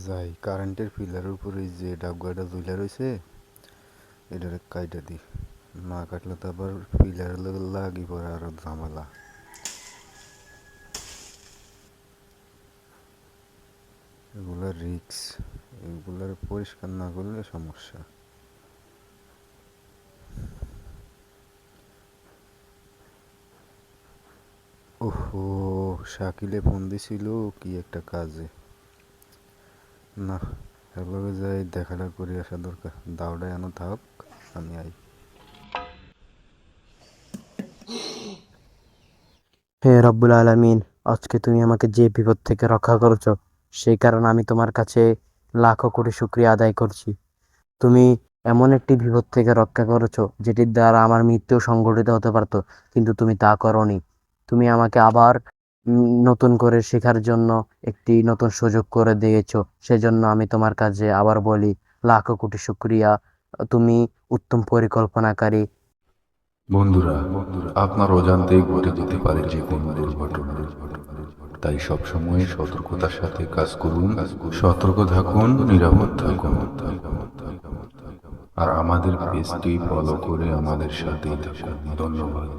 যাই কারেন্টের পিলারের উপরে যে ডাবগাটা ঝুলে রয়েছে এটারে কাইটা দি, না কাটলে তো আবার পিলার লাগি পরে আরো ঝামেলা। এগুলা রিক্স, এগুলার পরিষ্কার না করলে সমস্যা। ওহো, শাকিলে ফোন দিছিল কি একটা কাজে। না, এর লগে যাই দেখাটা করে আসা দরকার। দাওটা এনো থাক, আমি আই। হে রব্বুল আলামিন, আজকে তুমি আমাকে যে বিপদ থেকে রক্ষা করেছো সেই কারণে আমি তোমার কাছে লাখো কোটি শুকরিয়া আদায় করছি। তুমি এমন একটি বিপদ থেকে রক্ষা করেছো যেটির দ্বারা আমার মৃত্যু সংঘটিত হতে পারতো, কিন্তু তুমি তা করোনি। তুমি আমাকে আবার নতুন করে শেখার জন্য একটি নতুন সুযোগ করে দিয়েছো। সেজন্য আমি তোমার কাছে আবার বলি লাখো কোটি শুকরিয়া। তুমি উত্তম পরিকল্পনাকারী। বন্ধুরা, আপনার অজান্তেই ঘটে যেতে পারে যে কোনো দুর্ঘটনা। তাই সবসময় সতর্কতার সাথে কাজ করুন, সতর্ক থাকুন, নিরাপদ থাকুন। আর আমাদের পেজটি ফলো করে আমাদের সাথেই থাকুন। ধন্যবাদ।